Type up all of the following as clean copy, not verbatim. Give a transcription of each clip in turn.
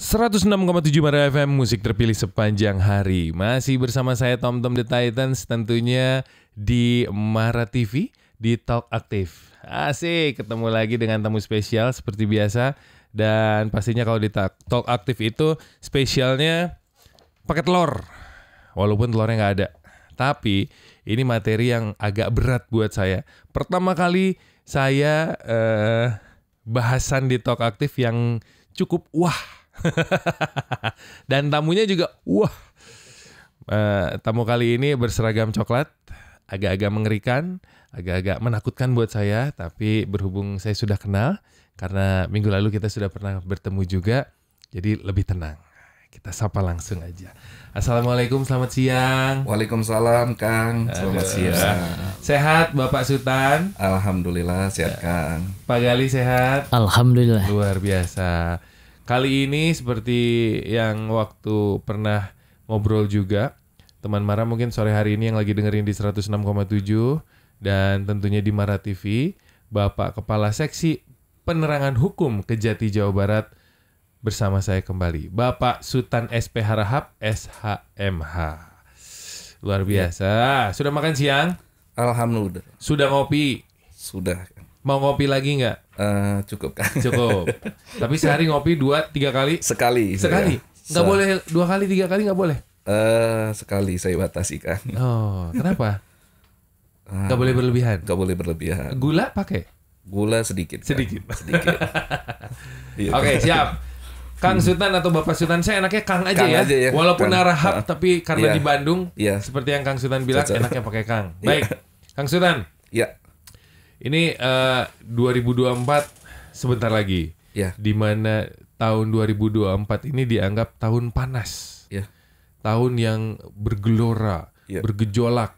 106,7 Mara FM, musik terpilih sepanjang hari. Masih bersama saya Tom The Titans, tentunya di Mara TV, di Talk Aktif. Asik, ketemu lagi dengan tamu spesial seperti biasa. Dan pastinya kalau di Talk Aktif itu spesialnya pakai telur. Walaupun telurnya nggak ada. Tapi ini materi yang agak berat buat saya. Pertama kali saya bahasan di Talk Aktif yang cukup wah. Dan tamunya juga wah. Tamu kali ini berseragam coklat, agak-agak mengerikan, agak-agak menakutkan buat saya. Tapi berhubung saya sudah kenal, karena minggu lalu kita sudah pernah bertemu juga, jadi lebih tenang. Kita sapa langsung aja. Assalamualaikum, selamat siang. Waalaikumsalam, Kang. Selamat siang. Sehat Bapak Sultan? Alhamdulillah sehat, Kang. Pak Gali sehat? Alhamdulillah. Luar biasa. Kali ini seperti yang waktu pernah ngobrol juga, teman Mara mungkin sore hari ini yang lagi dengerin di 106,7 dan tentunya di Mara TV, Bapak Kepala Seksi Penerangan Hukum Kejati Jawa Barat bersama saya kembali, Bapak Sultan SP Harahap SHMH. Luar biasa. Sudah makan siang? Alhamdulillah. Sudah ngopi? Sudah. Mau ngopi lagi nggak? Cukup, Kang. Cukup. Tapi sehari ngopi 2-3 kali? Sekali. Nggak boleh 2 kali 3 kali nggak boleh? Sekali saya batasi, Kang. Oh, kenapa? Nggak boleh berlebihan. Nggak boleh berlebihan. Gula pakai? Gula sedikit. Kang. Sedikit. Iya, Oke, siap. Kang Sultan atau Bapak Sultan, saya enaknya Kang aja, Kang ya. aja ya, Walaupun Kang. Harahap, tapi karena Iya. di Bandung, Iya. seperti yang Kang Sultan bilang, Cocok. enaknya pakai Kang. Iya. Baik, Kang Sultan. Ya. Ini 2024 sebentar lagi. Ya. Di mana tahun 2024 ini dianggap tahun panas. Ya. Tahun yang bergelora, Ya. bergejolak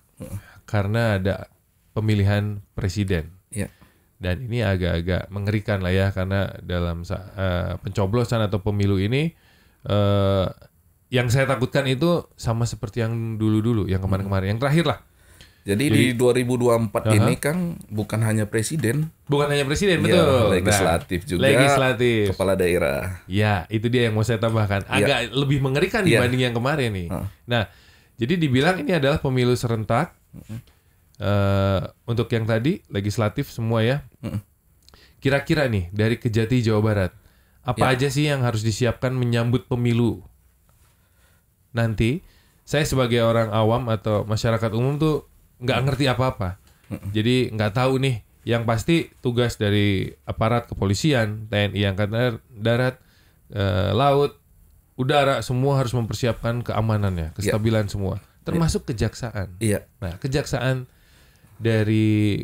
karena ada pemilihan presiden. Ya. Dan ini agak-agak mengerikan lah ya, karena dalam pencoblosan atau pemilu ini yang saya takutkan itu sama seperti yang dulu-dulu, yang kemarin-kemarin, yang terakhir lah. Jadi di 2024 ini, Kang, bukan hanya presiden. Bukan hanya presiden, Ya, betul. legislatif juga. Legislatif. Kepala daerah. Ya, itu dia yang mau saya tambahkan. Agak lebih mengerikan dibanding yang kemarin nih. Nah, jadi dibilang ini adalah pemilu serentak. Untuk yang tadi, legislatif semua ya. Kira-kira nih, dari Kejati Jawa Barat, apa aja sih yang harus disiapkan menyambut pemilu nanti? Saya sebagai orang awam atau masyarakat umum tuh nggak ngerti apa-apa. Jadi nggak tahu nih. Yang pasti tugas dari aparat kepolisian, TNI Angkatan Darat, laut, udara, semua harus mempersiapkan keamanannya, kestabilan semua. Termasuk kejaksaan. Iya. Nah, kejaksaan dari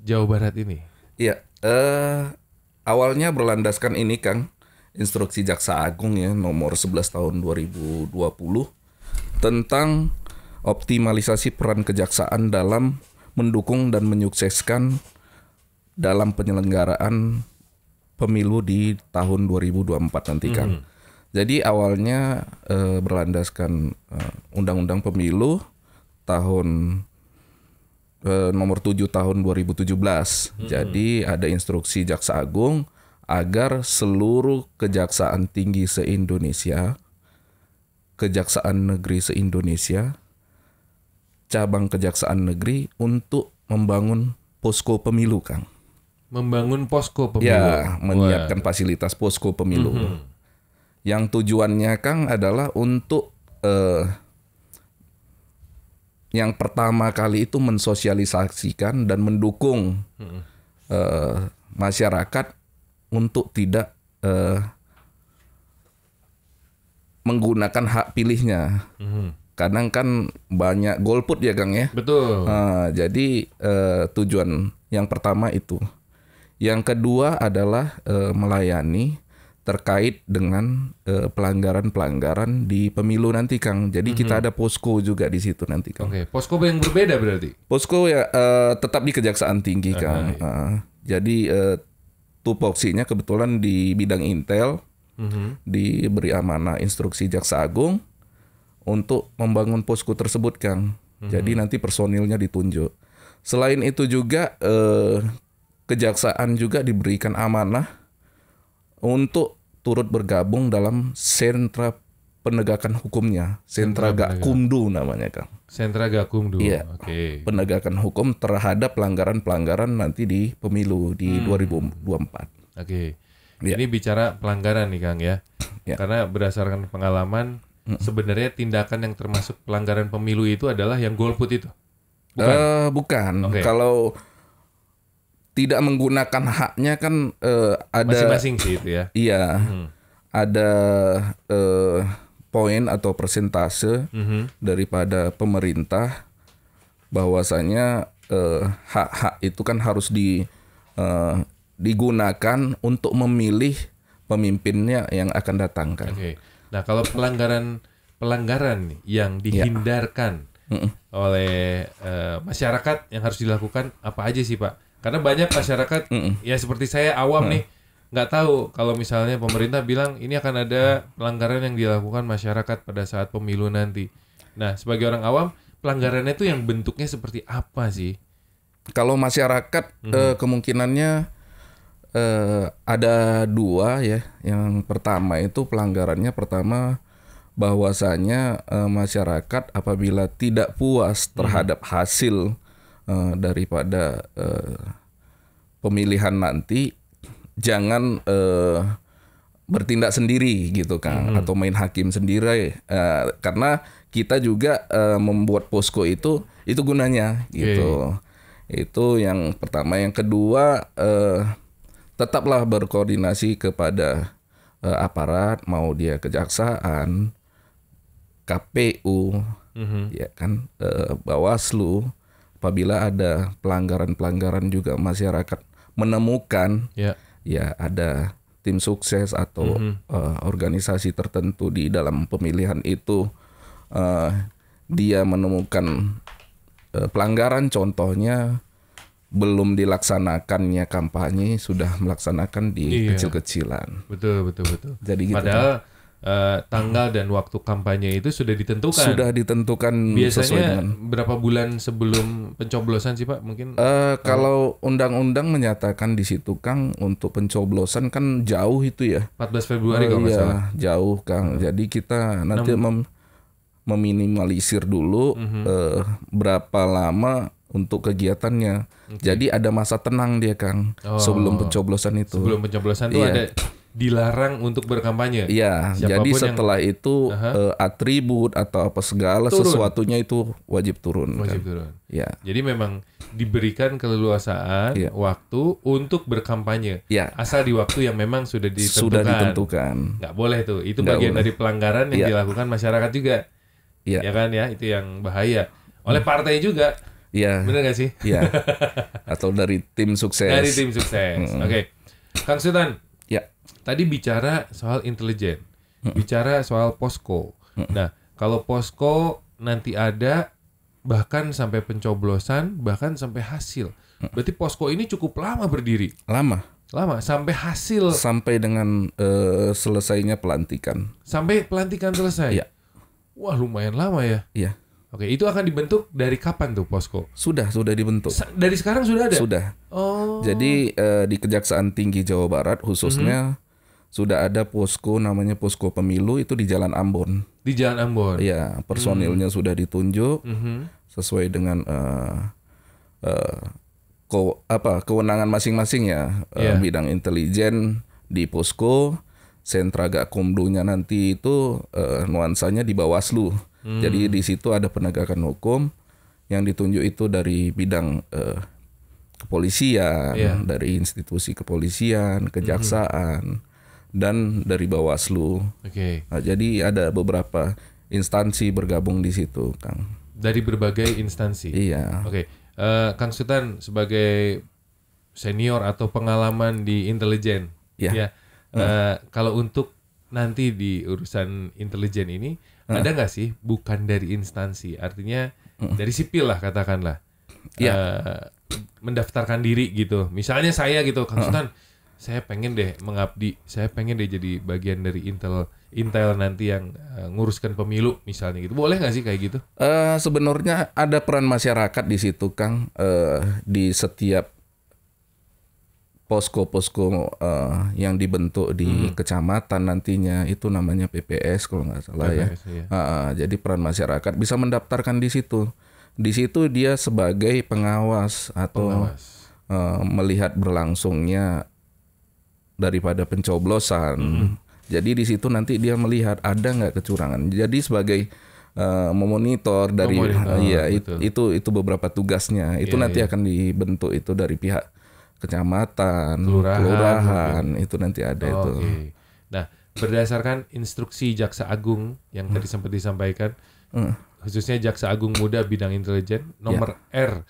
Jawa Barat ini. Iya. Awalnya berlandaskan ini, Kang, instruksi Jaksa Agung ya nomor 11 tahun 2020 tentang optimalisasi peran kejaksaan dalam mendukung dan menyukseskan dalam penyelenggaraan pemilu di tahun 2024 nanti, Kang. Jadi awalnya berlandaskan Undang-Undang Pemilu tahun nomor 7 tahun 2017. Jadi ada instruksi Jaksa Agung agar seluruh kejaksaan tinggi se-Indonesia, kejaksaan negeri se-Indonesia, cabang kejaksaan negeri untuk membangun posko pemilu, Kang. Membangun posko pemilu. Ya, menyiapkan fasilitas posko pemilu. Yang tujuannya, Kang, adalah untuk yang pertama kali itu mensosialisasikan dan mendukung masyarakat untuk tidak menggunakan hak pilihnya. Kadang kan banyak golput ya, Kang ya. Betul. Jadi tujuan yang pertama itu. Yang kedua adalah melayani terkait dengan pelanggaran-pelanggaran di pemilu nanti, Kang. Jadi kita ada posko juga di situ nanti, Kang. Oke, posko yang berbeda berarti? Posko ya tetap di Kejaksaan Tinggi, Kang. Jadi tupoksinya kebetulan di bidang intel, diberi amanah instruksi Jaksa Agung untuk membangun posko tersebut, Kang. Jadi nanti personilnya ditunjuk. Selain itu juga Kejaksaan juga diberikan amanah untuk turut bergabung dalam sentra penegakan hukumnya, Sentra Gakumdu namanya, Kang. Sentra Gakumdu. Iya. Oke. Penegakan hukum terhadap pelanggaran-pelanggaran nanti di pemilu di 2024. Oke. Ya. Ini bicara pelanggaran nih Kang ya. Ya. Karena berdasarkan pengalaman sebenarnya tindakan yang termasuk pelanggaran pemilu itu adalah yang golput itu. Bukan. Oke. Kalau tidak menggunakan haknya kan ada Masing-masing sih itu ya. Iya. Ada poin atau persentase daripada pemerintah bahwasanya hak-hak itu kan harus digunakan untuk memilih pemimpinnya yang akan datang kan. Oke. Nah, kalau pelanggaran yang dihindarkan oleh masyarakat yang harus dilakukan apa aja sih, Pak? Karena banyak masyarakat ya seperti saya awam nih nggak tahu kalau misalnya pemerintah bilang ini akan ada pelanggaran yang dilakukan masyarakat pada saat pemilu nanti. Nah, sebagai orang awam, pelanggarannya itu yang bentuknya seperti apa sih? Kalau masyarakat kemungkinannya ada dua ya. Yang pertama itu pelanggarannya bahwasanya masyarakat apabila tidak puas terhadap hasil daripada pemilihan nanti, jangan bertindak sendiri gitu Kang, atau main hakim sendiri, karena kita juga membuat posko itu gunanya gitu. Itu yang pertama. Yang kedua, tetaplah berkoordinasi kepada aparat, mau dia kejaksaan, KPU, ya kan, Bawaslu. Apabila ada pelanggaran-pelanggaran juga masyarakat menemukan, ya ada tim sukses atau organisasi tertentu di dalam pemilihan itu, dia menemukan pelanggaran, contohnya belum dilaksanakannya kampanye, sudah melaksanakan di kecil-kecilan. Betul. Jadi gitu. Padahal tanggal dan waktu kampanye itu sudah ditentukan. Sudah ditentukan. Biasanya sesuai dengan berapa bulan sebelum pencoblosan sih Pak? Mungkin kalau undang-undang menyatakan di situ Kang, untuk pencoblosan kan jauh itu ya. 14 Februari kalau nggak salah. Jauh Kang. Jadi kita nanti meminimalisir dulu berapa lama untuk kegiatannya. Jadi ada masa tenang dia Kang, sebelum pencoblosan itu. Sebelum pencoblosan itu ada dilarang untuk berkampanye. Iya, jadi setelah itu atribut atau apa segala sesuatunya itu wajib turun. Wajib turun. Ya. Jadi memang diberikan keleluasaan waktu untuk berkampanye. Asal di waktu yang memang sudah ditentukan. Nggak boleh tuh. Itu bagian dari pelanggaran yang dilakukan masyarakat juga. Ya kan ya, itu yang bahaya. Oleh partai juga. Iya. Benar nggak sih? Iya. Atau dari tim sukses. Dari tim sukses. Oke. Kang Sultan. Ya. Tadi bicara soal intelijen, bicara soal posko. Nah, kalau posko nanti ada bahkan sampai pencoblosan, bahkan sampai hasil. Berarti posko ini cukup lama berdiri. Lama sampai hasil. Sampai dengan selesainya pelantikan. Sampai pelantikan selesai. Ya. Wah, lumayan lama ya. Iya. Oke, itu akan dibentuk dari kapan tuh posko? Sudah dibentuk. Dari sekarang sudah ada? Sudah. Oh. Jadi di Kejaksaan Tinggi Jawa Barat khususnya sudah ada posko, namanya posko pemilu, itu di Jalan Ambon. Di Jalan Ambon. Iya, personilnya sudah ditunjuk sesuai dengan kewenangan masing-masing ya. Bidang intelijen di posko, sentra Gakumdunya nanti itu nuansanya di Bawaslu. Jadi di situ ada penegakan hukum yang ditunjuk itu dari bidang kepolisian, dari institusi kepolisian, kejaksaan, dan dari Bawaslu. Nah, jadi ada beberapa instansi bergabung di situ, Kang. Dari berbagai instansi. Iya. Kang Sultan sebagai senior atau pengalaman di intelijen, kalau untuk nanti di urusan intelijen ini ada nggak sih bukan dari instansi, artinya dari sipil lah katakanlah, mendaftarkan diri gitu. Misalnya saya gitu, Kang Sultan. Saya pengen deh mengabdi, saya pengen deh jadi bagian dari Intel nanti yang nguruskan pemilu misalnya gitu. Boleh nggak sih kayak gitu? Sebenarnya ada peran masyarakat di situ, Kang. Di setiap posko-posko yang dibentuk di kecamatan nantinya itu namanya PPS kalau nggak salah PPS, ya. iya. Jadi peran masyarakat bisa mendaftarkan di situ. Di situ dia sebagai pengawas atau melihat berlangsungnya daripada pencoblosan. Jadi di situ nanti dia melihat ada nggak kecurangan. Jadi sebagai memonitor dari itu beberapa tugasnya. Itu nanti akan dibentuk itu dari pihak kecamatan, kelurahan itu nanti ada itu. Okay. Nah, berdasarkan instruksi Jaksa Agung yang tadi sempat disampaikan, khususnya Jaksa Agung Muda Bidang Intelijen nomor R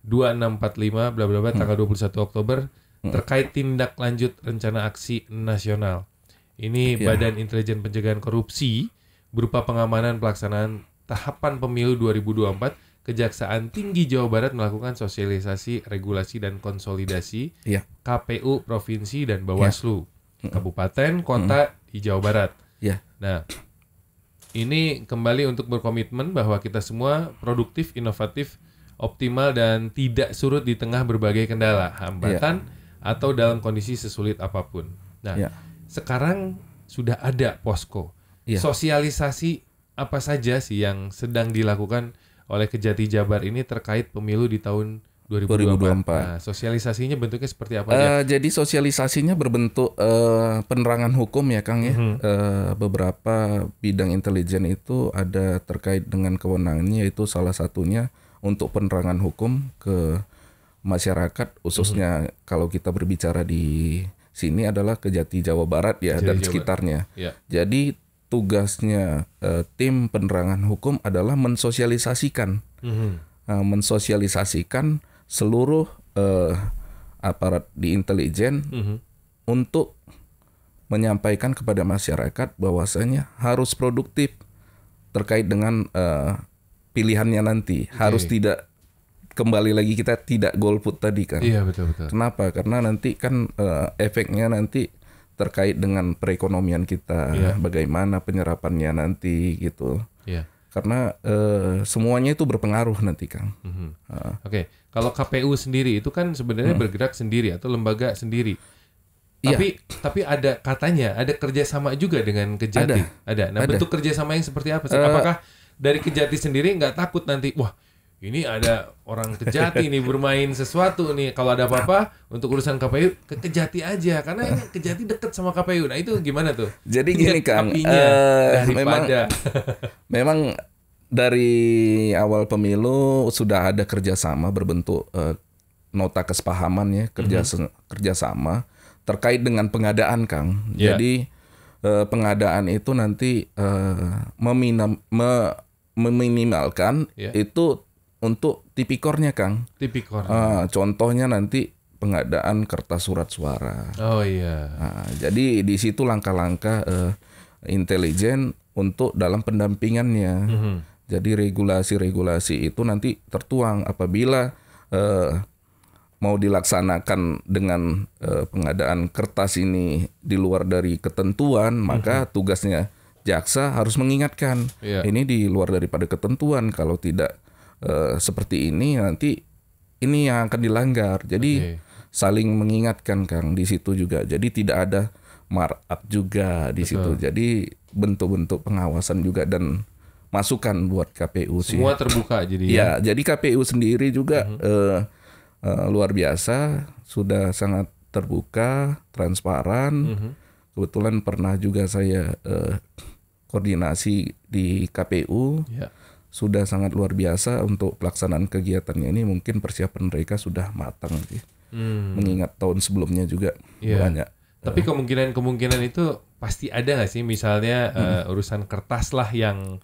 2645 bla bla bla tanggal 21 Oktober terkait tindak lanjut rencana aksi nasional. Ini Badan Intelijen Pencegahan Korupsi berupa pengamanan pelaksanaan tahapan pemilu 2024, Kejaksaan Tinggi Jawa Barat melakukan sosialisasi, regulasi dan konsolidasi KPU provinsi dan Bawaslu, kabupaten, kota di Jawa Barat. Nah, ini kembali untuk berkomitmen bahwa kita semua produktif, inovatif, optimal dan tidak surut di tengah berbagai kendala, hambatan atau dalam kondisi sesulit apapun. Nah, sekarang sudah ada posko. Sosialisasi apa saja sih yang sedang dilakukan oleh Kejati Jabar ini terkait pemilu di tahun 2024? Nah, sosialisasinya bentuknya seperti apa aja? Jadi sosialisasinya berbentuk penerangan hukum ya Kang ya. Beberapa bidang intelijen itu ada terkait dengan kewenangannya, itu salah satunya untuk penerangan hukum ke masyarakat, khususnya kalau kita berbicara di sini adalah Kejati Jawa Barat ya dan sekitarnya. Jadi tugasnya tim penerangan hukum adalah mensosialisasikan, mensosialisasikan seluruh aparat di intelijen untuk menyampaikan kepada masyarakat bahwasanya harus produktif terkait dengan pilihannya nanti. Harus tidak kembali lagi kita tidak golput tadi kan. Iya betul. Kenapa? Karena nanti kan efeknya nanti terkait dengan perekonomian kita, bagaimana penyerapannya nanti gitu. Karena semuanya itu berpengaruh nanti Kang. Oke. Kalau KPU sendiri itu kan sebenarnya bergerak sendiri atau lembaga sendiri. Tapi ada katanya ada kerjasama juga dengan Kejati. Ada. Nah bentuk kerjasama yang seperti apa sih? Apakah dari Kejati sendiri nggak takut nanti, wah ini ada orang Kejati nih bermain sesuatu nih, kalau ada apa-apa untuk urusan KPU ke Kejati aja, karena ini Kejati dekat sama KPU. Nah itu gimana tuh? Jadi gini Kang, memang dari awal pemilu sudah ada kerjasama berbentuk nota kesepahaman ya, kerjasama terkait dengan pengadaan Kang. Jadi pengadaan itu nanti meminimalkan itu untuk tipikornya Kang. Tipikor. Contohnya nanti pengadaan kertas surat suara. Oh iya. Jadi di situ langkah-langkah intelijen untuk dalam pendampingannya. Jadi regulasi-regulasi itu nanti tertuang apabila mau dilaksanakan dengan pengadaan kertas ini di luar dari ketentuan, maka tugasnya jaksa harus mengingatkan ini di luar daripada ketentuan. Kalau tidak seperti ini nanti ini yang akan dilanggar. Jadi saling mengingatkan Kang di situ juga. Jadi tidak ada markup juga di situ. Jadi bentuk-bentuk pengawasan juga dan masukan buat KPU sih. Semua terbuka jadi. Ya, jadi KPU sendiri juga luar biasa, sudah sangat terbuka, transparan. Kebetulan pernah juga saya koordinasi di KPU. Sudah sangat luar biasa untuk pelaksanaan kegiatannya ini. Mungkin persiapan mereka sudah matang sih. Mengingat tahun sebelumnya juga banyak. Tapi kemungkinan itu pasti ada nggak sih? Misalnya urusan kertas lah yang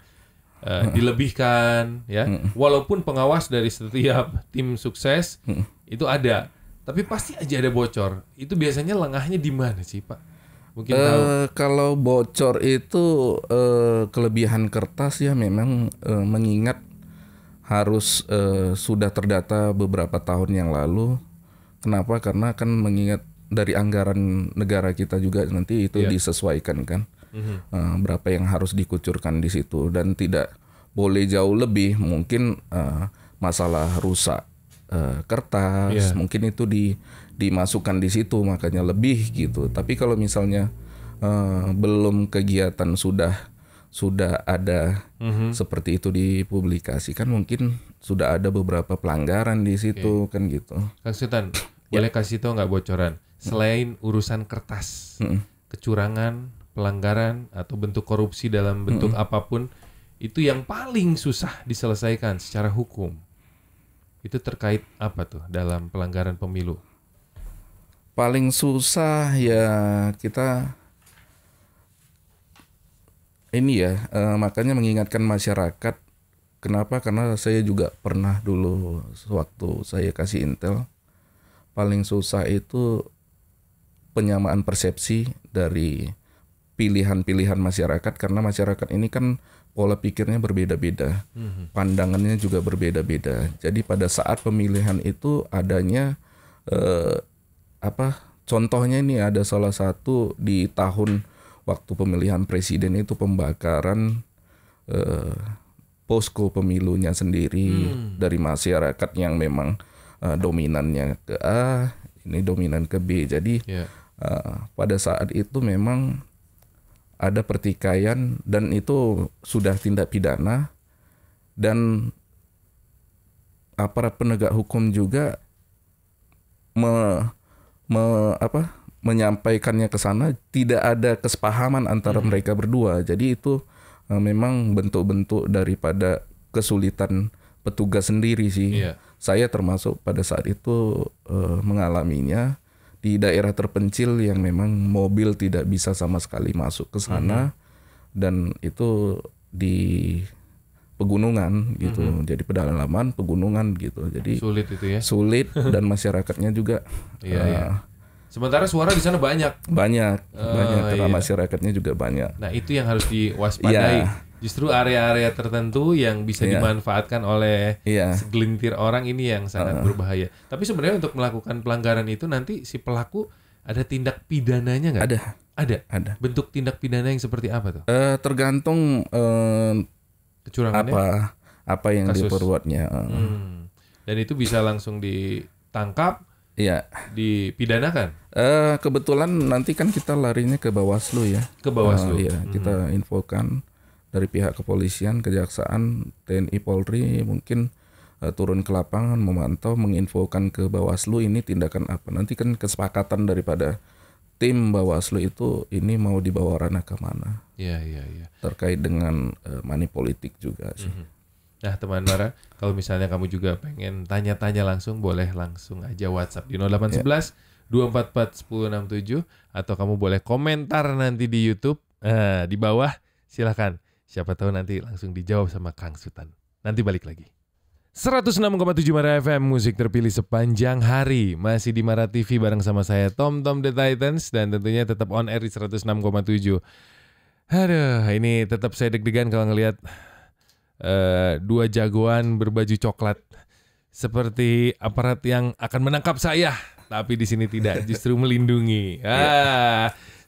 dilebihkan, ya. Walaupun pengawas dari setiap tim sukses itu ada, tapi pasti aja ada bocor. Itu biasanya lengahnya di mana sih, Pak? Mungkin tahu. Kalau bocor itu kelebihan kertas ya memang mengingat harus sudah terdata beberapa tahun yang lalu. Kenapa? Karena kan mengingat dari anggaran negara kita juga nanti itu disesuaikan kan. Berapa yang harus dikucurkan di situ dan tidak boleh jauh lebih. Mungkin masalah rusak kertas, mungkin itu dimasukkan di situ makanya lebih gitu. Tapi kalau misalnya belum kegiatan sudah ada seperti itu dipublikasikan, mungkin sudah ada beberapa pelanggaran di situ kan gitu. Kang Sultan, boleh kasih tahu nggak bocoran selain urusan kertas, kecurangan, pelanggaran atau bentuk korupsi dalam bentuk apapun itu yang paling susah diselesaikan secara hukum? Itu terkait apa tuh dalam pelanggaran pemilu? Paling susah ya kita ini ya, makanya mengingatkan masyarakat. Kenapa? Karena saya juga pernah dulu waktu saya kasih intel, paling susah itu penyamaan persepsi dari pilihan-pilihan masyarakat, karena masyarakat ini kan pola pikirnya berbeda-beda, pandangannya juga berbeda-beda. Jadi pada saat pemilihan itu adanya contohnya ini ada salah satu di tahun waktu pemilihan presiden itu pembakaran posko pemilunya sendiri dari masyarakat yang memang dominannya ke A, ini dominan ke B. Jadi pada saat itu memang ada pertikaian dan itu sudah tindak pidana, dan aparat penegak hukum juga menyampaikannya ke sana, tidak ada kesepahaman antara mereka berdua. Jadi itu memang bentuk-bentuk daripada kesulitan petugas sendiri sih. Saya termasuk pada saat itu mengalaminya di daerah terpencil yang memang mobil tidak bisa sama sekali masuk ke sana, dan itu di pegunungan gitu. Jadi pedalaman pegunungan gitu. Jadi sulit itu ya. Sulit dan masyarakatnya juga sementara suara di sana banyak karena masyarakatnya juga banyak. Nah, itu yang harus diwaspadai. Justru area-area tertentu yang bisa dimanfaatkan oleh segelintir orang ini yang sangat berbahaya. Tapi sebenarnya untuk melakukan pelanggaran itu nanti si pelaku ada tindak pidananya nggak? Ada. Bentuk tindak pidana yang seperti apa tuh? Tergantung kecurangannya. Apa yang diperbuatnya. Dan itu bisa langsung ditangkap, dipidanakan. Kebetulan nanti kan kita larinya ke Bawaslu ya. Ke Bawaslu. Kita infokan dari pihak kepolisian, kejaksaan, TNI, Polri mungkin turun ke lapangan memantau, menginfokan ke Bawaslu ini tindakan apa. Nanti kan kesepakatan daripada tim Bawaslu itu ini mau dibawa ranah ke mana. Terkait dengan money politik juga sih. Nah, teman Mara, kalau misalnya kamu juga pengen tanya-tanya langsung, boleh langsung aja WhatsApp di 0811 244 1067 atau kamu boleh komentar nanti di YouTube di bawah, silakan. Siapa tahu nanti langsung dijawab sama Kang Sultan. Nanti balik lagi. 106,7 Mara FM, musik terpilih sepanjang hari. Masih di Mara TV bareng sama saya Tom The Titans, dan tentunya tetap on air di 106,7. Aduh, ini tetap saya deg-degan kalau ngelihat dua jagoan berbaju coklat seperti aparat yang akan menangkap saya, tapi di sini tidak, justru melindungi.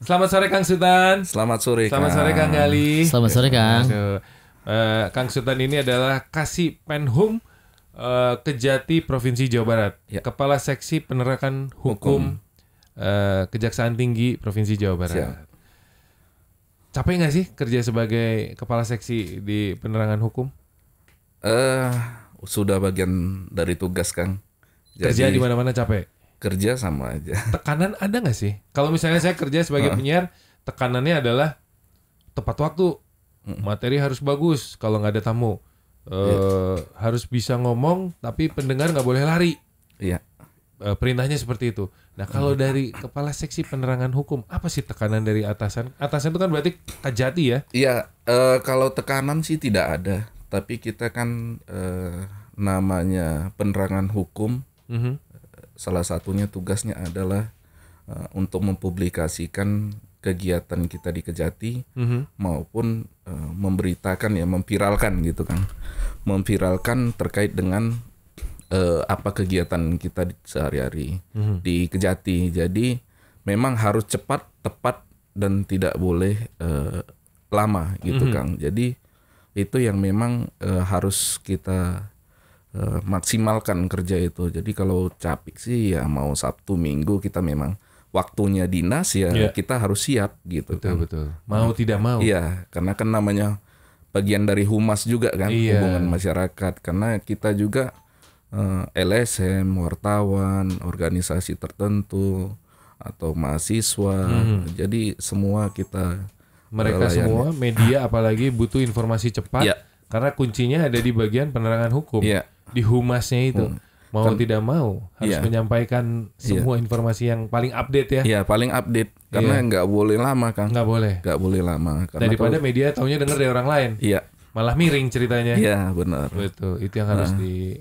Selamat sore Kang Sultan. Selamat sore Kang Gali. Selamat sore Kang. Kang Sultan ini adalah Kasih Penhum Kejati Provinsi Jawa Barat, Kepala Seksi Penegakan Hukum Kejaksaan Tinggi Provinsi Jawa Barat. Capek nggak sih kerja sebagai kepala seksi di penerangan hukum? Sudah bagian dari tugas Kang. Kerja di mana-mana capek. Kerja sama aja. Tekanan ada nggak sih? Kalau misalnya saya kerja sebagai penyiar, tekanannya adalah tepat waktu, materi harus bagus. Kalau nggak ada tamu, harus bisa ngomong, tapi pendengar nggak boleh lari. Perintahnya seperti itu. Nah, kalau dari kepala seksi penerangan hukum, apa sih tekanan dari atasan? Atasan itu kan berarti kejati ya? Iya, kalau tekanan sih tidak ada. Tapi kita kan namanya penerangan hukum. Salah satunya tugasnya adalah untuk mempublikasikan kegiatan kita di Kejati, maupun memberitakan ya, memviralkan gitu kan, memviralkan terkait dengan apa kegiatan kita sehari-hari di Kejati. Jadi memang harus cepat, tepat, dan tidak boleh lama gitu Kang. Jadi itu yang memang harus kita maksimalkan kerja itu. Jadi kalau capik sih ya mau Sabtu Minggu kita memang waktunya dinas ya kita harus siap gitu. Betul. Mau tidak mau. Iya, karena kan namanya bagian dari humas juga kan, hubungan masyarakat. Karena kita juga LSM, wartawan, organisasi tertentu atau mahasiswa. Jadi semua kita mereka semua media apalagi butuh informasi cepat karena kuncinya ada di bagian penerangan hukum. Di humasnya itu. Mau tidak mau harus menyampaikan semua informasi yang paling update ya. Iya, paling update karena nggak boleh lama Kang. Nggak boleh lama. Karena daripada media taunya dengar dari orang lain. Iya. Malah miring ceritanya. Iya, benar. Betul, itu yang harus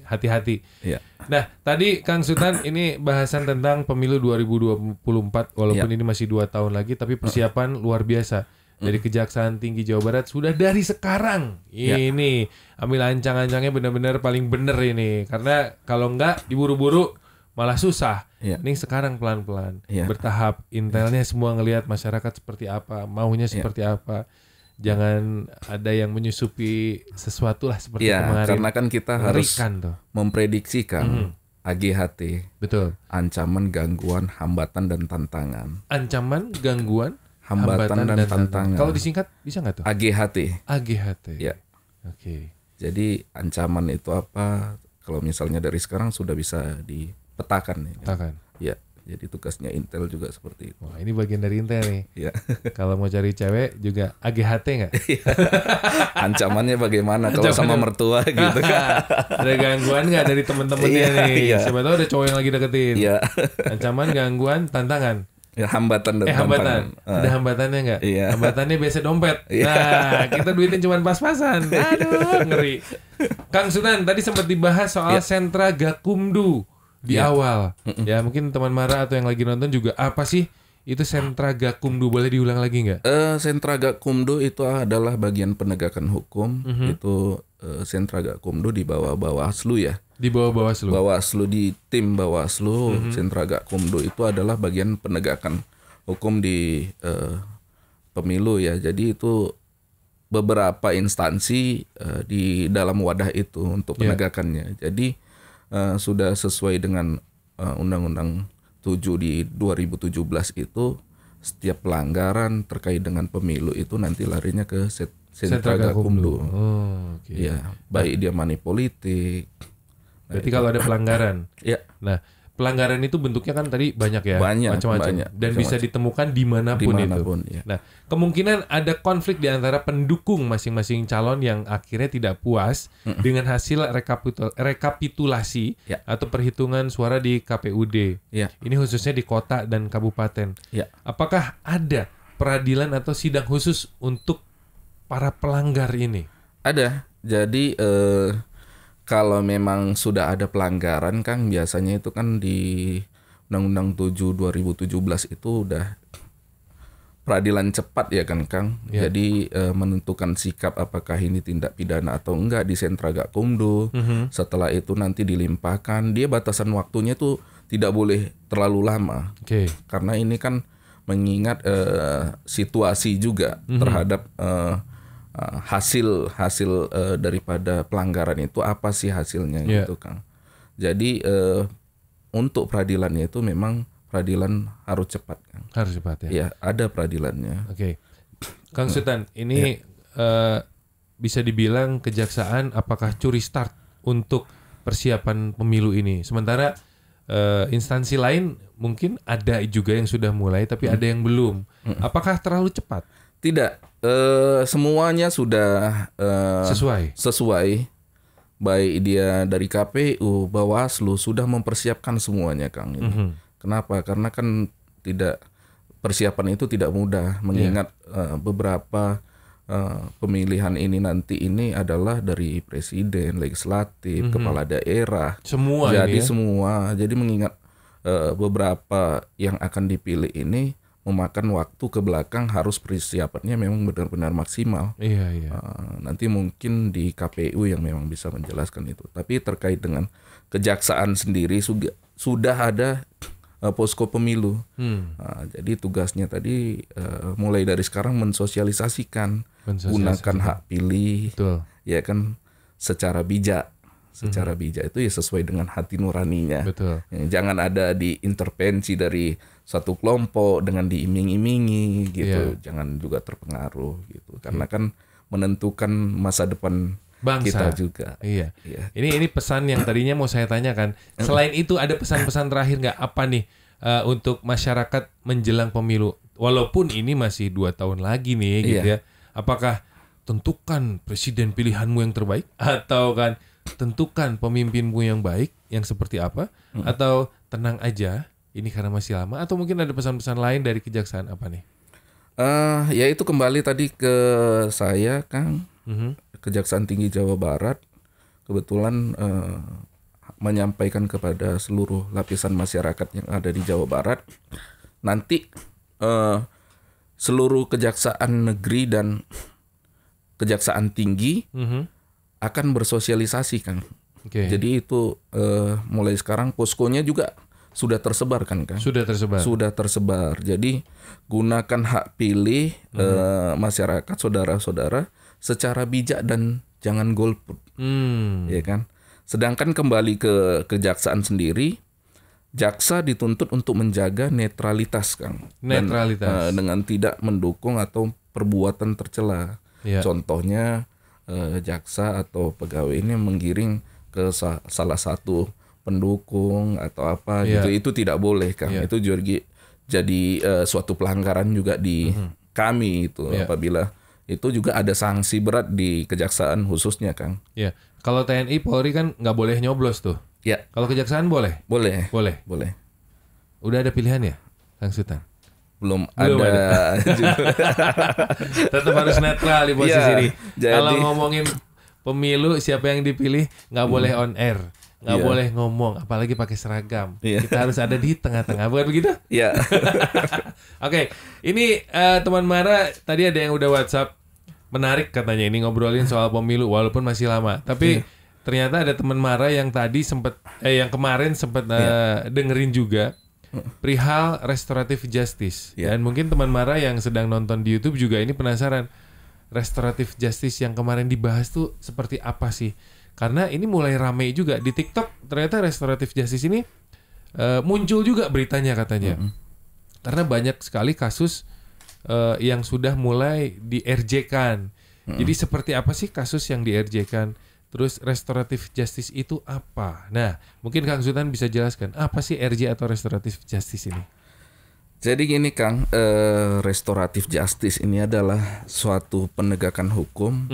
hati-hati. Iya. Nah, tadi Kang Sultan ini bahasan tentang pemilu 2024 walaupun ini masih 2 tahun lagi tapi persiapan luar biasa. Dari Kejaksaan Tinggi Jawa Barat sudah dari sekarang ini ambil ancang-ancangnya benar-benar paling bener ini karena kalau enggak diburu-buru malah susah. Ini sekarang pelan-pelan bertahap intelnya semua ngelihat masyarakat seperti apa, maunya seperti apa. Jangan ada yang menyusupi sesuatu lah seperti kemarin. Karena kan kita harus memprediksikan AGHT. Betul. Ancaman, gangguan, hambatan dan tantangan. Ancaman, gangguan, hambatan dan tantangan. Kalau disingkat bisa nggak tuh? AGHT. AGHT. Ya. Oke. Jadi ancaman itu apa? Kalau misalnya dari sekarang sudah bisa dipetakan. Petakan. Ya. Jadi tugasnya Intel juga seperti itu. Wah, ini bagian dari Intel nih. Ya. Kalau mau cari cewek juga AGHT nggak? Ancamannya bagaimana kalau sama mertua gitu kan? Ada gangguan nggak dari temen-temennya nih? Siapa tahu ada cowok yang lagi deketin. Ancaman, gangguan, tantangan. Ya, hambatan dan tantangan. Ada hambatannya nggak? Hambatannya biasa dompet. Nah, kita duitnya cuma pas-pasan. Aduh, ngeri. Kang Sultan, tadi sempat dibahas soal sentra Gakumdu di awal. Ya, mungkin teman Mara atau yang lagi nonton juga apa sih itu sentra Gakumdu? Boleh diulang lagi nggak? Sentra Gakumdu itu adalah bagian penegakan hukum. Itu sentra Gakumdu di bawah Bawaslu ya. Di bawah Bawaslu. Bawaslu di tim Bawaslu, sentra Gakumdu itu adalah bagian penegakan hukum di pemilu ya. Jadi itu beberapa instansi di dalam wadah itu untuk penegakannya. Jadi sudah sesuai dengan Undang-Undang 7 di 2017 itu setiap pelanggaran terkait dengan pemilu itu nanti larinya ke sentra Gakumdu. Ya, baik dia money politik. Berarti kalau ada pelanggaran. Nah, pelanggaran itu bentuknya kan tadi banyak ya, macam-macam. Dan bisa ditemukan dimanapun itu. Nah, kemungkinan ada konflik di antara pendukung masing-masing calon yang akhirnya tidak puas dengan hasil rekapitulasi atau perhitungan suara di KPUD. Ini khususnya di kota dan kabupaten. Apakah ada peradilan atau sidang khusus untuk para pelanggar ini? Ada. Jadi kalau memang sudah ada pelanggaran Kang, biasanya itu kan di Undang-Undang 7 2017 itu udah peradilan cepat ya kan Kang. Jadi menentukan sikap apakah ini tindak pidana atau enggak di sentra Gakumdu. Setelah itu nanti dilimpahkan. Dia batasan waktunya tuh tidak boleh terlalu lama. Karena ini kan mengingat situasi juga terhadap hasil daripada pelanggaran itu apa sih hasilnya gitu Kang. Jadi untuk peradilannya itu memang peradilan harus cepat Kang. Harus cepat ya. Ya, ada peradilannya. Kang Sultan, ini bisa dibilang kejaksaan apakah curi start untuk persiapan pemilu ini? Sementara instansi lain mungkin ada juga yang sudah mulai tapi ada yang belum. Apakah terlalu cepat? Tidak. Semuanya sudah sesuai. Baik dia dari KPU, Bawaslu sudah mempersiapkan semuanya Kang. Kenapa? Karena kan persiapan itu tidak mudah mengingat beberapa pemilihan ini nanti ini adalah dari presiden, legislatif, kepala daerah. Semua jadi ini ya? Semua. Jadi mengingat beberapa yang akan dipilih ini memakan waktu ke belakang, harus persiapannya memang benar-benar maksimal. Nanti mungkin di KPU yang memang bisa menjelaskan itu. Tapi terkait dengan kejaksaan sendiri sudah ada posko pemilu. Jadi tugasnya tadi mulai dari sekarang mensosialisasikan, gunakan hak pilih, ya kan, secara bijak. secara bijak itu ya sesuai dengan hati nuraninya. Betul. Jangan ada diintervensi dari satu kelompok dengan diiming-imingi gitu. Jangan juga terpengaruh gitu. Karena kan menentukan masa depan Bangsa kita juga. Iya. Ini pesan yang tadinya mau saya tanyakan. Selain itu ada pesan-pesan terakhir nggak apa nih untuk masyarakat menjelang pemilu? Walaupun ini masih 2 tahun lagi nih gitu ya. Apakah tentukan presiden pilihanmu yang terbaik atau kan tentukan pemimpinmu yang baik yang seperti apa atau tenang aja ini karena masih lama atau mungkin ada pesan-pesan lain dari kejaksaan apa nih? Ya itu kembali tadi ke saya Kang, Kejaksaan Tinggi Jawa Barat kebetulan menyampaikan kepada seluruh lapisan masyarakat yang ada di Jawa Barat nanti seluruh kejaksaan negeri dan Kejaksaan Tinggi akan bersosialisasi Kang. Jadi itu mulai sekarang poskonya juga sudah tersebar kan Kang? Sudah tersebar. Jadi gunakan hak pilih masyarakat saudara-saudara secara bijak dan jangan golput. Ya kan? Sedangkan kembali ke kejaksaan sendiri, jaksa dituntut untuk menjaga netralitas Kang. Netralitas. Dan, dengan tidak mendukung atau perbuatan tercela. Contohnya jaksa atau pegawai ini menggiring ke salah satu pendukung atau apa gitu, itu tidak boleh Kang. Itu juga jadi suatu pelanggaran juga di kami itu apabila itu juga ada sanksi berat di kejaksaan khususnya Kang. Kalau TNI Polri kan nggak boleh nyoblos tuh. Kalau kejaksaan boleh? Boleh. Udah ada pilihan ya Kang Sultan? Belum ada. Tetap harus netral di posisi ini. Kalau ngomongin pemilu siapa yang dipilih nggak boleh on air, nggak boleh ngomong, apalagi pakai seragam. Kita harus ada di tengah-tengah, bukan begitu? Oke, ini teman Mara tadi ada yang udah WhatsApp menarik katanya ini ngobrolin soal pemilu walaupun masih lama, tapi ternyata ada teman Mara yang tadi yang kemarin sempat dengerin juga. Perihal restoratif justice dan mungkin teman Mara yang sedang nonton di YouTube juga ini penasaran restoratif justice yang kemarin dibahas tuh seperti apa sih? Karena ini mulai ramai juga di TikTok ternyata restoratif justice ini muncul juga beritanya katanya. Karena banyak sekali kasus yang sudah mulai di-RJ-kan. Jadi seperti apa sih kasus yang di-RJ-kan? Terus restoratif justice itu apa? Nah, mungkin Kang Sultan bisa jelaskan apa sih RJ atau restoratif justice ini? Jadi gini Kang, restoratif justice ini adalah suatu penegakan hukum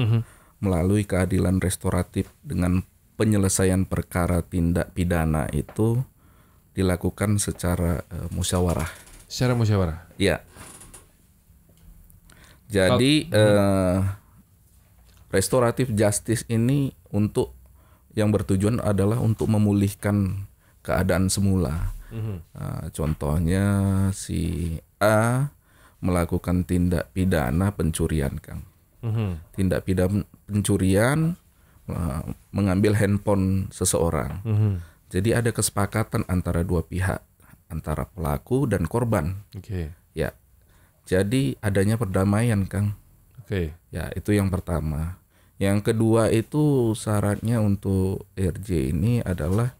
melalui keadilan restoratif dengan penyelesaian perkara tindak pidana itu dilakukan secara musyawarah. Secara musyawarah? Ya. Jadi restoratif justice ini yang bertujuan adalah untuk memulihkan keadaan semula. Contohnya si A melakukan tindak pidana pencurian, Kang. Tindak pidana pencurian mengambil handphone seseorang. Jadi ada kesepakatan antara dua pihak, antara pelaku dan korban. Ya. Jadi adanya perdamaian, Kang. Ya, itu yang pertama. Yang kedua itu syaratnya untuk RJ ini adalah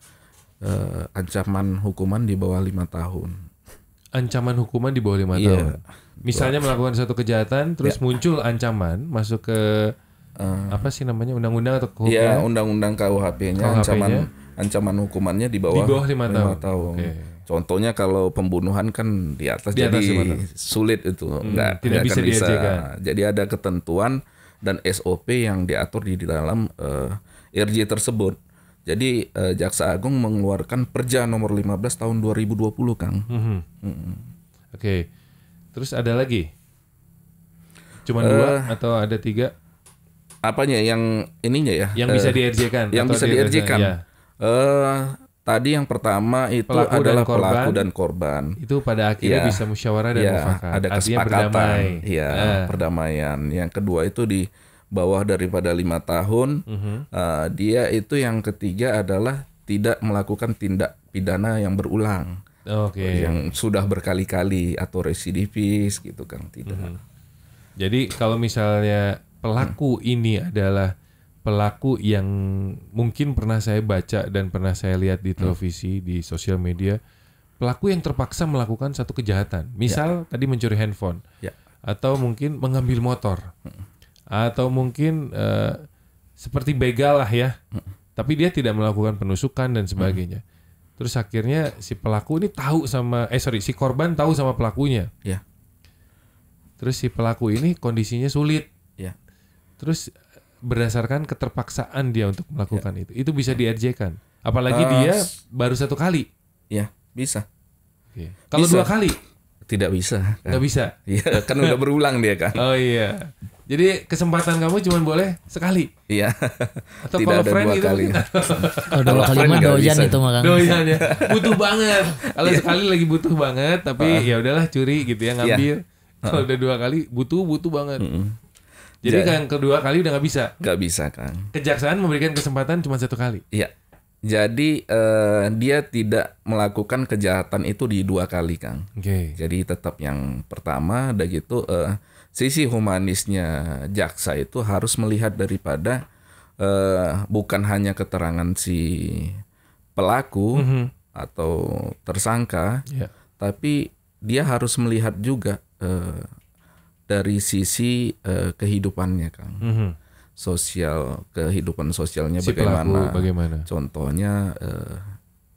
ancaman hukuman di bawah 5 tahun. Ancaman hukuman di bawah 5 tahun. Misalnya melakukan satu kejahatan terus muncul ancaman masuk ke apa sih namanya undang-undang atau KUHP? Iya, undang-undang KUHP-nya ancaman hukumannya di bawah 5 tahun. Contohnya kalau pembunuhan kan di atas jadi sulit itu, tidak bisa diajarkan. Jadi ada ketentuan dan SOP yang diatur di dalam RJ tersebut. Jadi Jaksa Agung mengeluarkan Perja nomor 15 tahun 2020, Kang. Terus ada lagi? Cuma 2 atau ada 3? Apanya yang ininya ya? Yang bisa di-RJ-kan? Yang bisa di-RJ-kan. Tadi yang pertama itu adalah pelaku dan korban. Itu pada akhirnya bisa musyawarah dan mufakat. Ada kesepakatan. Perdamaian. Yang kedua itu di bawah daripada 5 tahun. Dia itu yang ketiga adalah tidak melakukan tindak pidana yang berulang. Yang sudah berkali-kali atau residivis gitu, Kang. Tidak. Jadi kalau misalnya pelaku ini adalah pelaku yang mungkin pernah saya baca dan pernah saya lihat di televisi, di sosial media, pelaku yang terpaksa melakukan satu kejahatan. Misal tadi mencuri handphone, atau mungkin mengambil motor, atau mungkin seperti begal lah ya. Tapi dia tidak melakukan penusukan dan sebagainya. Terus akhirnya si pelaku ini si korban tahu sama pelakunya. Terus si pelaku ini kondisinya sulit. Terus berdasarkan keterpaksaan dia untuk melakukan itu bisa di-RJ-kan. Apalagi dia baru 1 kali. Ya, bisa. Kalau 2 kali? Tidak bisa. Nggak bisa? Iya, kan udah berulang dia kan. Oh iya. Jadi kesempatan kamu cuma boleh sekali? Iya. Atau tidak kalau ada friend 2 gitu kali. Kalau 2 kali mah doyan itu mah Kang. Doyan ya. Butuh banget. Kalau sekali lagi butuh banget, tapi ya udahlah curi gitu ya, ngambil. Kalau udah 2 kali butuh banget. Jadi yang kedua kali udah nggak bisa. Nggak bisa Kang. Kejaksaan memberikan kesempatan cuma 1 kali. Iya. Jadi dia tidak melakukan kejahatan itu di 2 kali Kang. Jadi tetap yang pertama, udah gitu sisi humanisnya jaksa itu harus melihat daripada bukan hanya keterangan si pelaku atau tersangka, tapi dia harus melihat juga dari sisi kehidupannya Kang. Kehidupan sosialnya si bagaimana. Bagaimana? Contohnya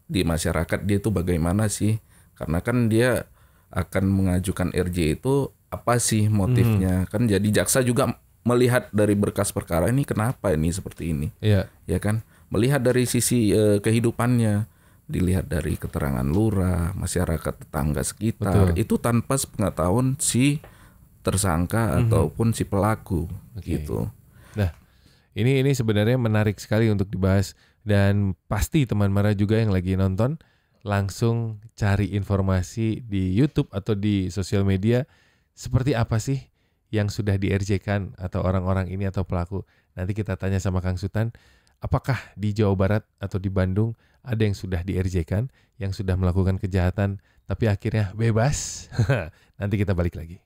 di masyarakat dia itu bagaimana sih? Karena kan dia akan mengajukan RJ itu apa sih motifnya? Kan jadi jaksa juga melihat dari berkas perkara ini kenapa ini seperti ini. Ya kan? Melihat dari sisi kehidupannya, dilihat dari keterangan lurah, masyarakat tetangga sekitar. Itu tanpa sepengetahuan si tersangka ataupun si pelaku gitu. Nah, ini sebenarnya menarik sekali untuk dibahas, dan pasti teman Mara juga yang lagi nonton langsung cari informasi di YouTube atau di sosial media seperti apa sih yang sudah di-RJ-kan atau orang-orang ini atau pelaku. Nanti kita tanya sama Kang Sutan, apakah di Jawa Barat atau di Bandung ada yang sudah di-RJ-kan, yang sudah melakukan kejahatan tapi akhirnya bebas? Nanti kita balik lagi.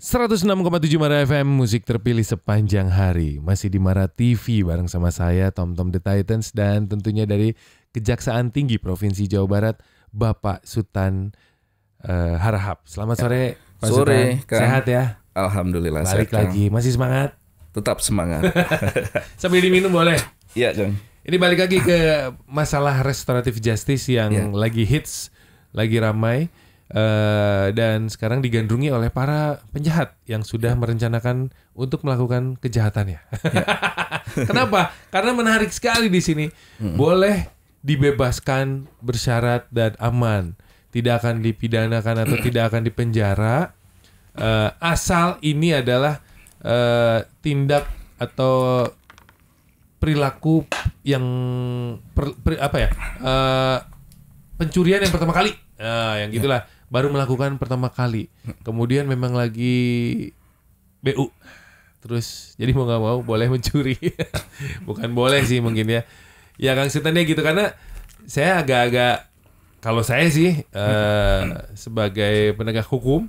106,7 Mara FM, musik terpilih sepanjang hari. Masih di Mara TV bareng sama saya, Tom The Titans, dan tentunya dari Kejaksaan Tinggi Provinsi Jawa Barat, Bapak Sutan Harahap. Selamat sore, Pak Sutan. Kang. Sehat ya? Alhamdulillah. Balik sehat, lagi, masih semangat? Tetap semangat. Sambil diminum boleh? Iya, Kang. Ini balik lagi ke masalah restoratif justice yang lagi hits, lagi ramai. Dan sekarang digandrungi oleh para penjahat yang sudah merencanakan untuk melakukan kejahatannya. Kenapa? Karena menarik sekali di sini. Boleh dibebaskan bersyarat dan aman, tidak akan dipidanakan atau tidak akan dipenjara, asal ini adalah tindak atau perilaku yang pencurian yang pertama kali, yang gitulah. Baru melakukan pertama kali, kemudian memang lagi BU, terus jadi mau nggak mau boleh mencuri. Bukan boleh sih mungkin ya Kang Sutan ya gitu. Karena saya agak-agak, kalau saya sih sebagai penegak hukum,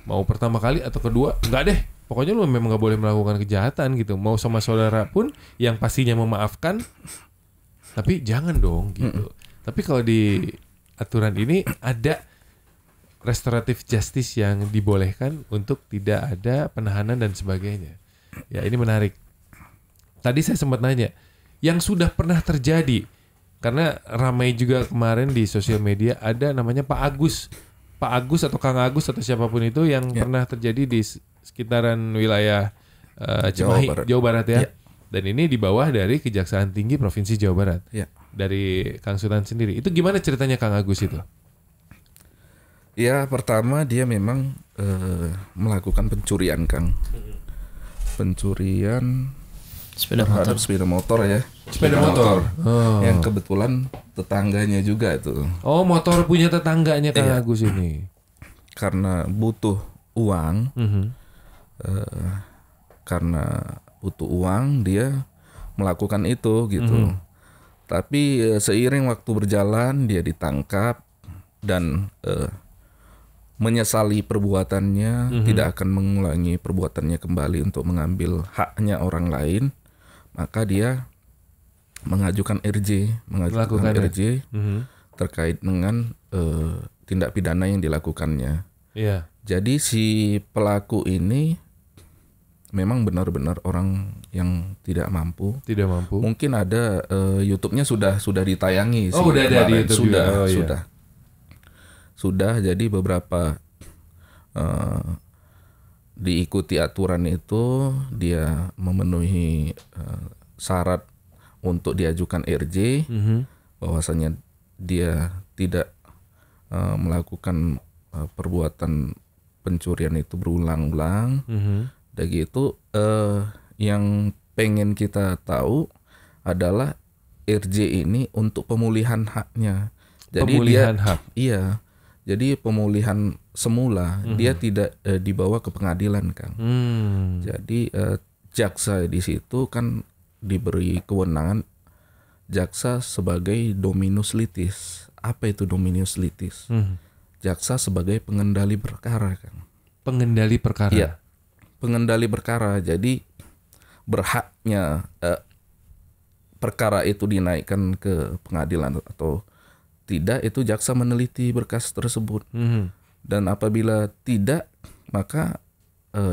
mau pertama kali atau kedua nggak deh, pokoknya lu memang nggak boleh melakukan kejahatan gitu. Mau sama saudara pun yang pastinya memaafkan, tapi jangan dong gitu. Tapi kalau di aturan ini ada restoratif justice yang dibolehkan untuk tidak ada penahanan dan sebagainya. Ya, ini menarik. Tadi saya sempat nanya, yang sudah pernah terjadi, karena ramai juga kemarin di sosial media, ada namanya Pak Agus atau Kang Agus atau siapapun itu yang pernah terjadi di sekitaran wilayah Cimahi, Jawa Barat ya. Dan ini di bawah dari Kejaksaan Tinggi Provinsi Jawa Barat. Dari Kang Sutan sendiri. Itu gimana ceritanya Kang Agus itu? Ya, pertama dia memang melakukan pencurian, Kang. Pencurian sepeda motor ya. Sepeda motor. Yang kebetulan tetangganya juga itu. Oh, motor punya tetangganya Kang Agus ini. Karena butuh uang. Karena butuh uang dia melakukan itu gitu. Tapi seiring waktu berjalan dia ditangkap dan menyesali perbuatannya, tidak akan mengulangi perbuatannya kembali untuk mengambil haknya orang lain, maka dia mengajukan Melakukan RJ terkait dengan tindak pidana yang dilakukannya. Iya. Jadi si pelaku ini memang benar-benar orang yang tidak mampu. Tidak mampu. Mungkin ada YouTube-nya sudah ditayangi. Oh, udah ada di YouTube sudah, juga. Oh, sudah. Iya. Sudah, jadi beberapa diikuti aturan itu, dia memenuhi syarat untuk diajukan RJ, bahwasanya dia tidak melakukan perbuatan pencurian itu berulang-ulang. Dan gitu, yang pengen kita tahu adalah RJ ini untuk pemulihan haknya. Jadi Pemulihan hak. Iya. Jadi pemulihan semula, dia tidak dibawa ke pengadilan, Kang. Jadi jaksa di situ kan diberi kewenangan jaksa sebagai dominus litis. Apa itu dominus litis? Jaksa sebagai pengendali perkara, Kang. Pengendali perkara. Iya, pengendali perkara. Jadi berhaknya perkara itu dinaikkan ke pengadilan atau tidak, itu jaksa meneliti berkas tersebut. Dan apabila tidak, maka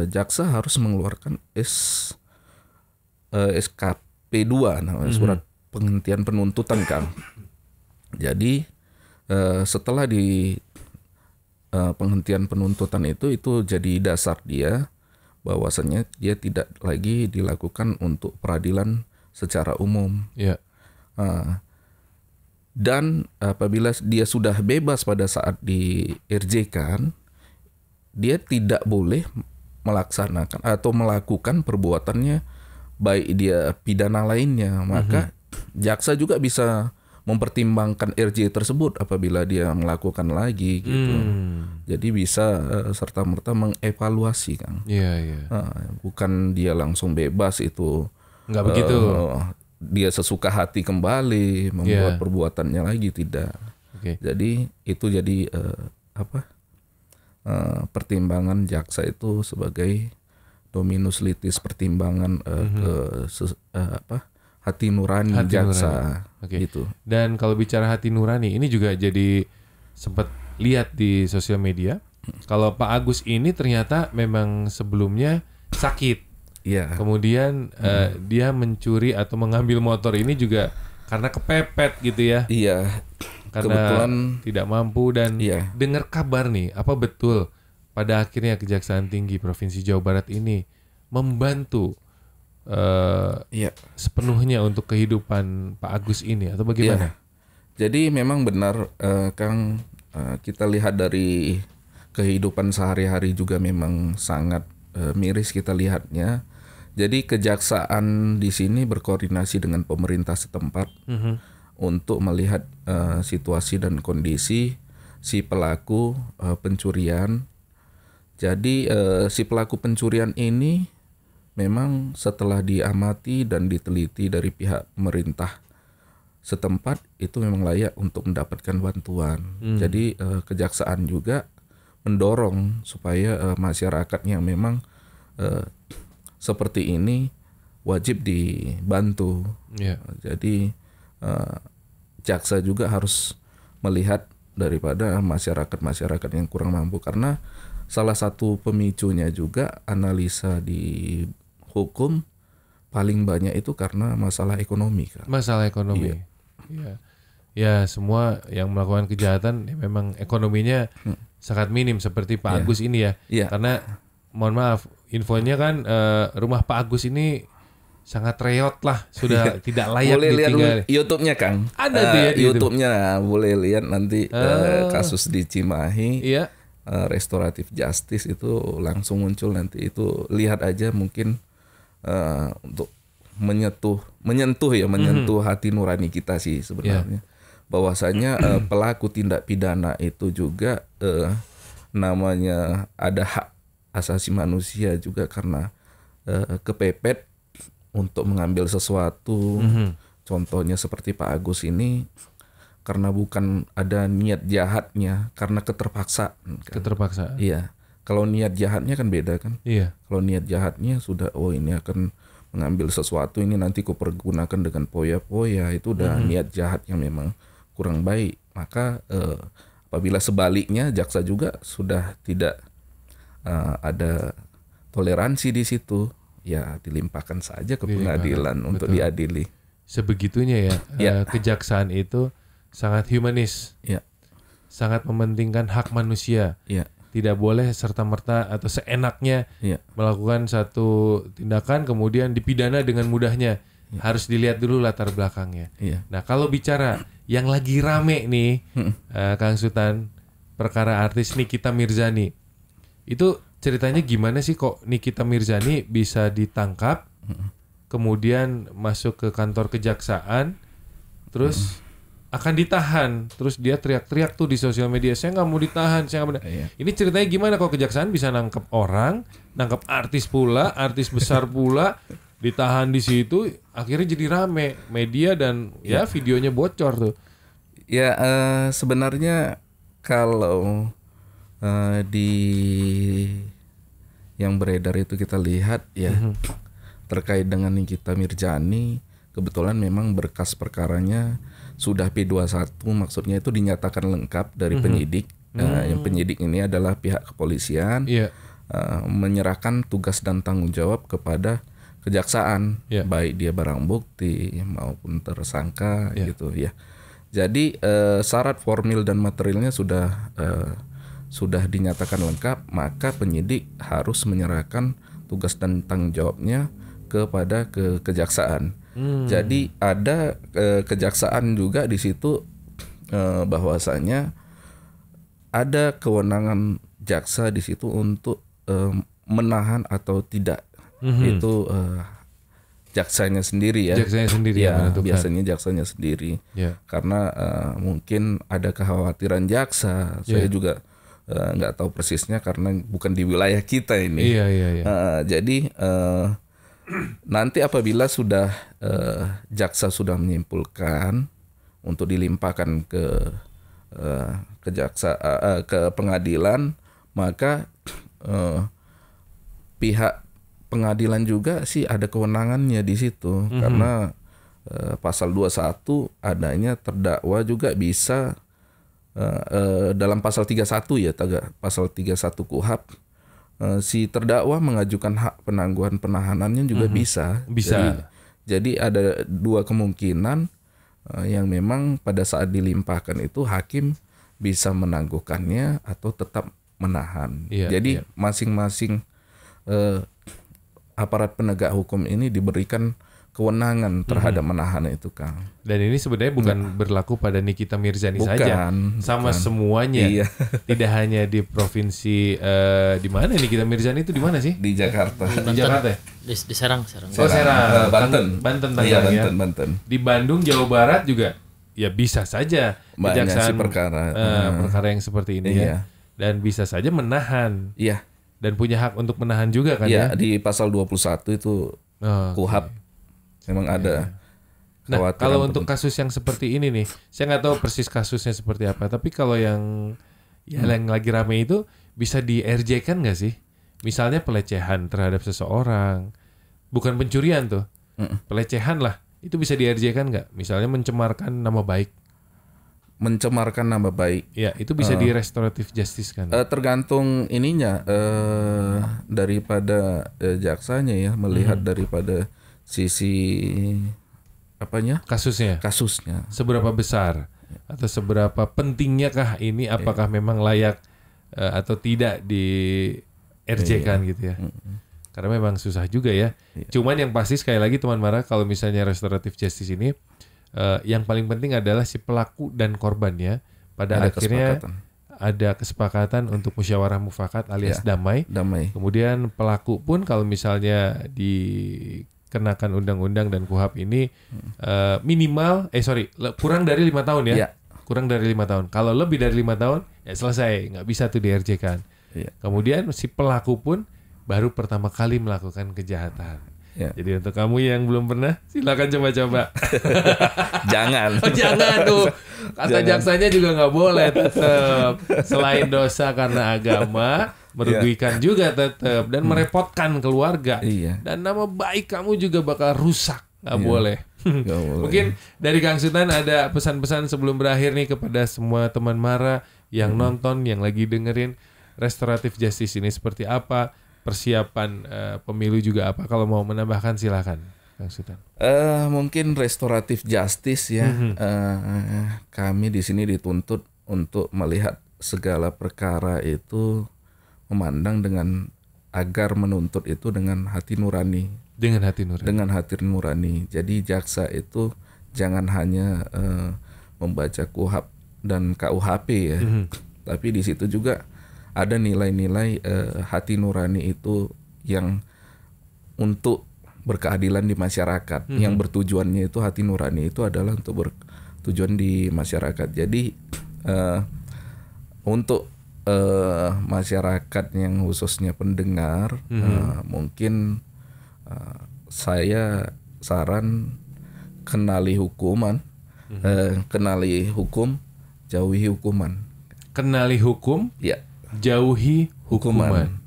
jaksa harus mengeluarkan SKP 2, namanya surat penghentian penuntutan, Kang. Jadi setelah di penghentian penuntutan itu jadi dasar dia bahwasannya dia tidak lagi dilakukan untuk peradilan secara umum. Iya. Dan apabila dia sudah bebas pada saat di RJ-kan, dia tidak boleh melaksanakan atau melakukan perbuatannya, baik dia pidana lainnya. Maka jaksa juga bisa mempertimbangkan RJ tersebut apabila dia melakukan lagi gitu. Jadi bisa serta-merta mengevaluasi, Kang. Iya. Bukan dia langsung bebas itu. Enggak begitu. Dia sesuka hati kembali membuat perbuatannya lagi, tidak. Jadi itu jadi pertimbangan jaksa itu sebagai dominus litis, pertimbangan hati nurani jaksa. Gitu. Dan kalau bicara hati nurani, ini juga jadi sempat lihat di sosial media. Kalau Pak Agus ini ternyata memang sebelumnya sakit. Iya. Kemudian dia mencuri atau mengambil motor ini juga karena kepepet gitu ya. Iya. Karena kebetulan tidak mampu. Dan iya. dengar kabar nih, apa betul pada akhirnya Kejaksaan Tinggi Provinsi Jawa Barat ini membantu sepenuhnya untuk kehidupan Pak Agus ini atau bagaimana? Iya. Jadi memang benar, Kang, kita lihat dari kehidupan sehari-hari juga memang sangat miris kita lihatnya. Jadi kejaksaan di sini berkoordinasi dengan pemerintah setempat untuk melihat situasi dan kondisi si pelaku pencurian. Jadi si pelaku pencurian ini memang setelah diamati dan diteliti dari pihak pemerintah setempat, itu memang layak untuk mendapatkan bantuan. Jadi kejaksaan juga mendorong supaya masyarakat yang memang seperti ini wajib dibantu. Jadi jaksa juga harus melihat daripada masyarakat yang kurang mampu, karena salah satu pemicunya juga analisa di hukum paling banyak itu karena masalah ekonomi, Kak. Masalah ekonomi. Iya. Ya, semua yang melakukan kejahatan memang ekonominya sangat minim seperti Pak Agus ini ya. Karena mohon maaf, infonya kan rumah Pak Agus ini sangat reot lah, sudah tidak layak boleh ditinggal. Lihat YouTube-nya, Kang. Ada tuh ya YouTube-nya, boleh lihat nanti kasus di Cimahi. Restoratif Justice itu langsung muncul nanti, itu lihat aja, mungkin untuk menyentuh hati nurani kita sih sebenarnya. Bahwasanya pelaku tindak pidana itu juga namanya ada hak asasi manusia juga, karena kepepet untuk mengambil sesuatu. Contohnya seperti Pak Agus ini karena bukan ada niat jahatnya, karena keterpaksaan. Kan? Keterpaksaan. Iya. Kalau niat jahatnya kan beda kan. Iya. Kalau niat jahatnya sudah, ini akan mengambil sesuatu, ini nanti ku pergunakan dengan poya-poya, itu udah niat jahat yang memang kurang baik. Maka apabila sebaliknya, jaksa juga sudah tidak ada toleransi di situ, ya dilimpahkan saja ke pengadilan untuk diadili. Sebegitunya ya, kejaksaan itu sangat humanis, sangat mementingkan hak manusia. Tidak boleh serta-merta atau seenaknya melakukan satu tindakan kemudian dipidana dengan mudahnya. Harus dilihat dulu latar belakangnya. Nah, kalau bicara yang lagi rame nih, Kang Sutan, perkara artis Nikita Mirzani, itu ceritanya gimana sih kok Nikita Mirzani bisa ditangkap, kemudian masuk ke kantor kejaksaan, terus akan ditahan, terus dia teriak-teriak tuh di sosial media, saya nggak mau ditahan, saya nggak mau. Ini ceritanya gimana kok kejaksaan bisa nangkep orang, nangkep artis pula, artis besar pula, ditahan di situ, akhirnya jadi rame media dan ya videonya bocor tuh. Ya sebenarnya kalau di yang beredar itu kita lihat ya terkait dengan Nikita Mirzani, kebetulan memang berkas perkaranya sudah P21, maksudnya itu dinyatakan lengkap dari penyidik. Yang penyidik ini adalah pihak kepolisian, menyerahkan tugas dan tanggung jawab kepada kejaksaan, baik dia barang bukti maupun tersangka gitu ya. Jadi syarat formil dan materialnya sudah dinyatakan lengkap, maka penyidik harus menyerahkan tugas dan tanggung jawabnya kepada kejaksaan. Jadi ada kejaksaan juga di situ bahwasanya ada kewenangan jaksa di situ untuk menahan atau tidak. Itu jaksanya sendiri ya. Jaksanya sendiri ya, biasanya jaksanya sendiri. Karena mungkin ada kekhawatiran jaksa. Saya juga nggak tahu persisnya karena bukan di wilayah kita ini. Jadi nanti apabila sudah jaksa sudah menyimpulkan untuk dilimpahkan ke pengadilan, maka pihak pengadilan juga sih ada kewenangannya di situ. Karena pasal 21 adanya terdakwa juga bisa dalam pasal 31 ya, pasal 31 KUHP, si terdakwa mengajukan hak penangguhan penahanannya juga bisa. Jadi ada dua kemungkinan yang memang pada saat dilimpahkan itu hakim bisa menangguhkannya atau tetap menahan. Jadi masing-masing aparat penegak hukum ini diberikan kewenangan terhadap menahan itu, Kang. Dan ini sebenarnya bukan berlaku pada Nikita Mirzani saja, sama semuanya. Tidak hanya di provinsi di mana Nikita Mirzani itu, di mana sih? Di Jakarta. Di Jakarta. Di Serang. Oh, Serang. Banten. Banten. Di Bandung, Jawa Barat juga ya bisa saja kejaksaan perkara yang seperti ini ya. Dan bisa saja menahan. Dan punya hak untuk menahan juga kan ya? Di pasal 21 itu KUHP. Memang ada. Nah, kalau untuk kasus yang seperti ini nih, saya nggak tahu persis kasusnya seperti apa. Tapi kalau yang yang lagi rame itu bisa di RJ-kan nggak sih? Misalnya pelecehan terhadap seseorang, bukan pencurian tuh, pelecehan lah, itu bisa di RJ-kan nggak? Misalnya mencemarkan nama baik. Mencemarkan nama baik. Ya, itu bisa di restoratif justice kan? Tergantung ininya daripada jaksanya ya, melihat daripada sisi kasusnya seberapa besar atau seberapa pentingnya kah ini, apakah memang layak atau tidak di RJ-kan gitu ya. Karena memang susah juga ya. Cuman yang pasti sekali lagi teman Mara, kalau misalnya restoratif justice ini yang paling penting adalah si pelaku dan korbannya pada akhirnya ada kesepakatan untuk musyawarah mufakat alias damai. Kemudian pelaku pun kalau misalnya dikenakan undang-undang dan KUHP ini kurang dari 5 tahun ya. Kurang dari 5 tahun. Kalau lebih dari 5 tahun ya selesai, nggak bisa tuh di-RJ-kan. Kemudian si pelaku pun baru pertama kali melakukan kejahatan. Ya. Jadi untuk kamu yang belum pernah, silakan coba-coba. Jangan. Jangan tuh. Kata Jangan. jaksanya juga nggak boleh tetap. Selain dosa karena agama, merugikan juga tetap dan merepotkan keluarga. Iya. Dan nama baik kamu juga bakal rusak. Nggak Iya. boleh. Nggak boleh. Mungkin dari Kang Sultan ada pesan-pesan sebelum berakhir nih kepada semua teman Mara yang nonton, yang lagi dengerin restoratif justice ini seperti apa, persiapan pemilu juga apa. Kalau mau menambahkan silakan, Kang Sultan. Mungkin restoratif justice ya. Kami di sini dituntut untuk melihat segala perkara itu memandang dengan agar menuntut itu dengan hati nurani. Dengan hati nurani. Dengan hati nurani. Jadi jaksa itu jangan hanya membaca KUHP dan KUHP ya, tapi di situ juga ada nilai-nilai hati nurani itu yang untuk berkeadilan di masyarakat. Yang bertujuannya itu hati nurani itu adalah untuk bertujuan di masyarakat. Jadi untuk masyarakat yang khususnya pendengar, mungkin saya saran kenali hukuman, kenali hukum, jauhi hukuman. Kenali hukum, Ya. jauhi hukuman.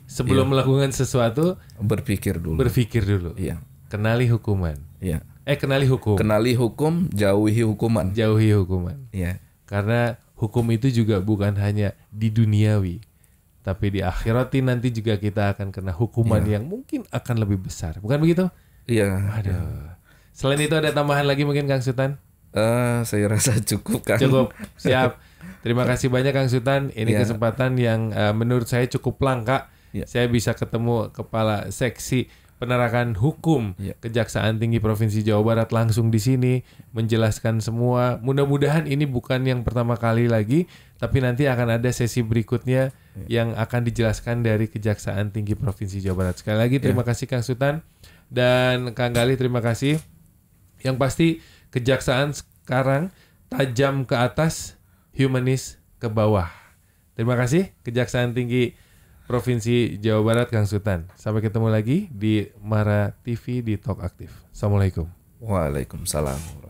Sebelum melakukan sesuatu, Berpikir dulu. berpikir dulu. Iya. Kenali hukuman. Iya. Kenali hukum. Kenali hukum, jauhi hukuman. Jauhi hukuman. Iya. Karena hukum itu juga bukan hanya di duniawi, tapi di akhirati nanti juga kita akan kena hukuman yang mungkin akan lebih besar. Bukan begitu? Iya. Aduh. Selain itu ada tambahan lagi mungkin Kang Sultan? Saya rasa cukup kan. Cukup. Siap. Terima kasih banyak Kang Sultan. Ini Iya. kesempatan yang menurut saya cukup langka. Iya. Saya bisa ketemu kepala seksi penerakan hukum Iya. Kejaksaan Tinggi Provinsi Jawa Barat langsung di sini menjelaskan semua. Mudah-mudahan ini bukan yang pertama kali lagi, tapi nanti akan ada sesi berikutnya yang akan dijelaskan dari Kejaksaan Tinggi Provinsi Jawa Barat. Sekali lagi terima kasih Kang Sultan dan Kang Gali, terima kasih. Yang pasti kejaksaan sekarang tajam ke atas, humanis ke bawah. Terima kasih Kejaksaan Tinggi Provinsi Jawa Barat Kang Sultan. Sampai ketemu lagi di Mara TV di Talk Aktif. Assalamualaikum. Waalaikumsalam.